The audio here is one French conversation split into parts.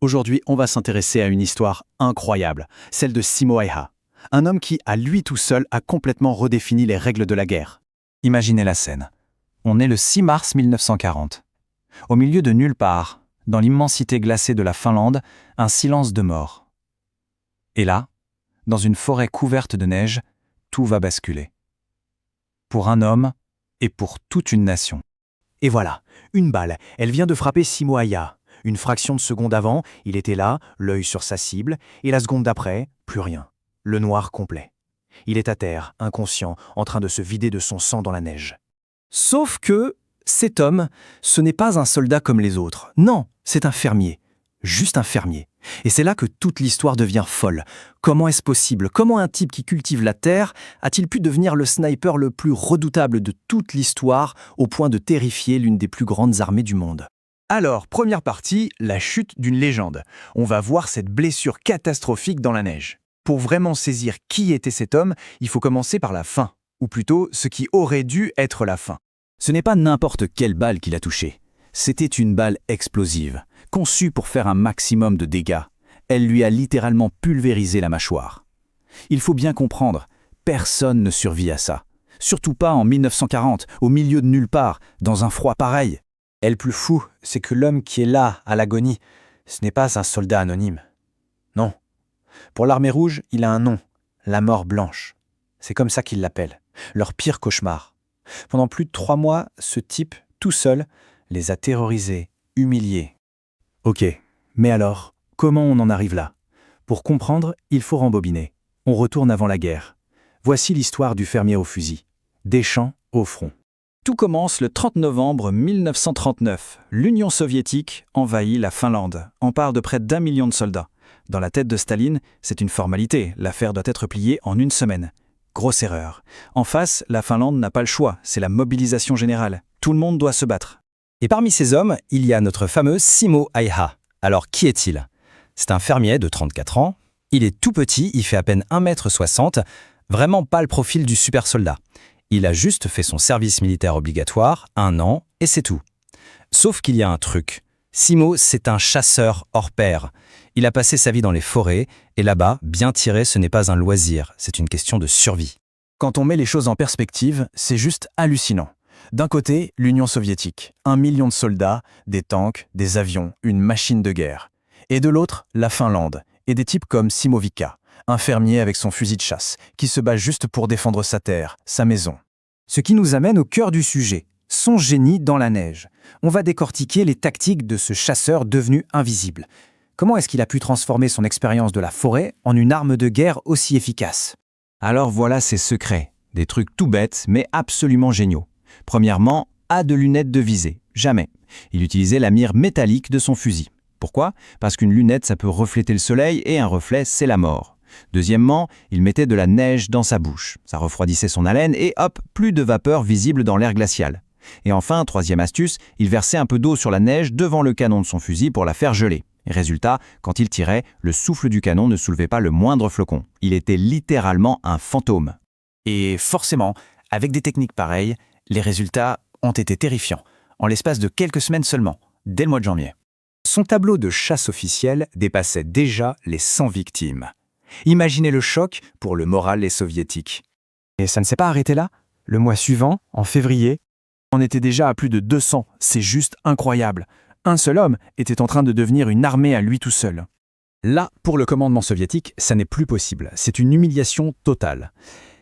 Aujourd'hui, on va s'intéresser à une histoire incroyable, celle de Simo Häyhä, un homme qui, à lui tout seul, a complètement redéfini les règles de la guerre. Imaginez la scène. On est le 6 mars 1940. Au milieu de nulle part, dans l'immensité glacée de la Finlande, un silence de mort. Et là, dans une forêt couverte de neige, tout va basculer. Pour un homme et pour toute une nation. Et voilà, une balle, elle vient de frapper Simo Häyhä. Une fraction de seconde avant, il était là, l'œil sur sa cible, et la seconde d'après, plus rien. Le noir complet. Il est à terre, inconscient, en train de se vider de son sang dans la neige. Sauf que cet homme, ce n'est pas un soldat comme les autres. Non, c'est un fermier. Juste un fermier. Et c'est là que toute l'histoire devient folle. Comment est-ce possible? Comment un type qui cultive la terre a-t-il pu devenir le sniper le plus redoutable de toute l'histoire au point de terrifier l'une des plus grandes armées du monde? Alors, première partie, la chute d'une légende. On va voir cette blessure catastrophique dans la neige. Pour vraiment saisir qui était cet homme, il faut commencer par la fin, ou plutôt ce qui aurait dû être la fin. Ce n'est pas n'importe quelle balle qu'il a touchée. C'était une balle explosive, conçue pour faire un maximum de dégâts. Elle lui a littéralement pulvérisé la mâchoire. Il faut bien comprendre, personne ne survit à ça. Surtout pas en 1940, au milieu de nulle part, dans un froid pareil. Et le plus fou, c'est que l'homme qui est là, à l'agonie, ce n'est pas un soldat anonyme. Non. Pour l'armée rouge, il a un nom, la mort blanche. C'est comme ça qu'ils l'appellent, leur pire cauchemar. Pendant plus de 3 mois, ce type, tout seul, les a terrorisés, humiliés. Ok, mais alors, comment on en arrive là? Pour comprendre, il faut rembobiner. On retourne avant la guerre. Voici l'histoire du fermier au fusil. Des champs au front. Tout commence le 30 novembre 1939. L'Union soviétique envahit la Finlande, empare de près d'1 million de soldats. Dans la tête de Staline, c'est une formalité, l'affaire doit être pliée en 1 semaine. Grosse erreur. En face, la Finlande n'a pas le choix, c'est la mobilisation générale. Tout le monde doit se battre. Et parmi ces hommes, il y a notre fameux Simo Häyhä. Alors qui est-il? C'est un fermier de 34 ans. Il est tout petit, il fait à peine 1,60 m, vraiment pas le profil du super soldat. Il a juste fait son service militaire obligatoire, 1 an, et c'est tout. Sauf qu'il y a un truc. Simo, c'est un chasseur hors pair. Il a passé sa vie dans les forêts, et là-bas, bien tirer, ce n'est pas un loisir, c'est une question de survie. Quand on met les choses en perspective, c'est juste hallucinant. D'un côté, l'Union soviétique, 1 million de soldats, des tanks, des avions, une machine de guerre. Et de l'autre, la Finlande, et des types comme Simo Häyhä, un fermier avec son fusil de chasse, qui se bat juste pour défendre sa terre, sa maison. Ce qui nous amène au cœur du sujet, son génie dans la neige. On va décortiquer les tactiques de ce chasseur devenu invisible. Comment est-ce qu'il a pu transformer son expérience de la forêt en une arme de guerre aussi efficace? Alors voilà ses secrets, des trucs tout bêtes mais absolument géniaux. Premièrement, pas de lunettes de visée, jamais. Il utilisait la mire métallique de son fusil. Pourquoi? Parce qu'une lunette, ça peut refléter le soleil et un reflet, c'est la mort. Deuxièmement, il mettait de la neige dans sa bouche. Ça refroidissait son haleine et hop, plus de vapeur visible dans l'air glacial. Et enfin, troisième astuce, il versait un peu d'eau sur la neige devant le canon de son fusil pour la faire geler. Et résultat, quand il tirait, le souffle du canon ne soulevait pas le moindre flocon. Il était littéralement un fantôme. Et forcément, avec des techniques pareilles, les résultats ont été terrifiants. En l'espace de quelques semaines seulement, dès le mois de janvier. Son tableau de chasse officiel dépassait déjà les 100 victimes. Imaginez le choc pour le moral des soviétiques. Et ça ne s'est pas arrêté là. Le mois suivant, en février, on était déjà à plus de 200. C'est juste incroyable. Un seul homme était en train de devenir une armée à lui tout seul. Là, pour le commandement soviétique, ça n'est plus possible. C'est une humiliation totale.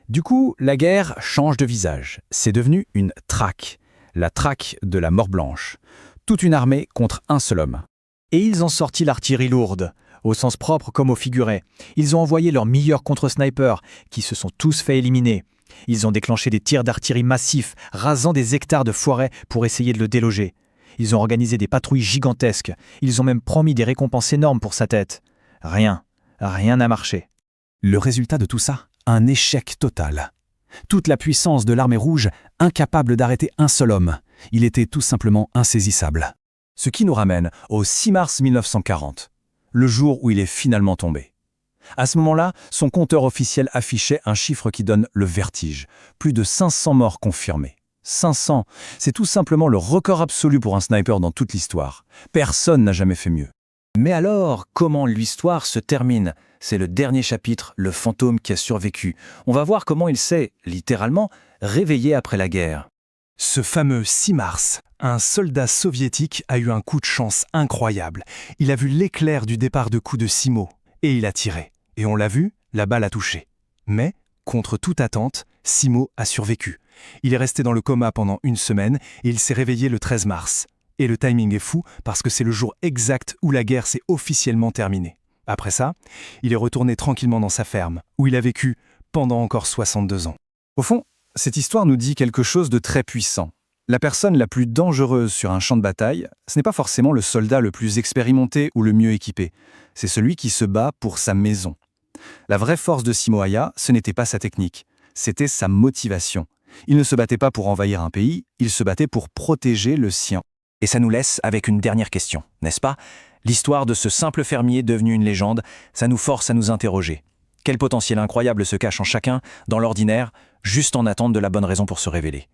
Du coup, la guerre change de visage. C'est devenu une traque. La traque de la mort blanche. Toute une armée contre un seul homme. Et ils ont sorti l'artillerie lourde, au sens propre comme au figuré. Ils ont envoyé leurs meilleurs contre-snipers, qui se sont tous fait éliminer. Ils ont déclenché des tirs d'artillerie massifs, rasant des hectares de forêt pour essayer de le déloger. Ils ont organisé des patrouilles gigantesques. Ils ont même promis des récompenses énormes pour sa tête. Rien n'a marché. Le résultat de tout ça? Un échec total. Toute la puissance de l'armée rouge, incapable d'arrêter un seul homme. Il était tout simplement insaisissable. Ce qui nous ramène au 6 mars 1940, le jour où il est finalement tombé. À ce moment-là, son compteur officiel affichait un chiffre qui donne le vertige. Plus de 500 morts confirmés. 500, c'est tout simplement le record absolu pour un sniper dans toute l'histoire. Personne n'a jamais fait mieux. Mais alors, comment l'histoire se termine? C'est le dernier chapitre, le fantôme qui a survécu. On va voir comment il s'est, littéralement, réveillé après la guerre. Ce fameux 6 mars, un soldat soviétique a eu un coup de chance incroyable. Il a vu l'éclair du départ de coup de Simo, et il a tiré. Et on l'a vu, la balle a touché. Mais, contre toute attente, Simo a survécu. Il est resté dans le coma pendant 1 semaine et il s'est réveillé le 13 mars. Et le timing est fou parce que c'est le jour exact où la guerre s'est officiellement terminée. Après ça, il est retourné tranquillement dans sa ferme, où il a vécu pendant encore 62 ans. Au fond, cette histoire nous dit quelque chose de très puissant. La personne la plus dangereuse sur un champ de bataille, ce n'est pas forcément le soldat le plus expérimenté ou le mieux équipé. C'est celui qui se bat pour sa maison. La vraie force de Simo Häyhä, ce n'était pas sa technique, c'était sa motivation. Il ne se battait pas pour envahir un pays, il se battait pour protéger le sien. Et ça nous laisse avec une dernière question, n'est-ce pas? L'histoire de ce simple fermier devenu une légende, ça nous force à nous interroger. Quel potentiel incroyable se cache en chacun, dans l'ordinaire, juste en attente de la bonne raison pour se révéler?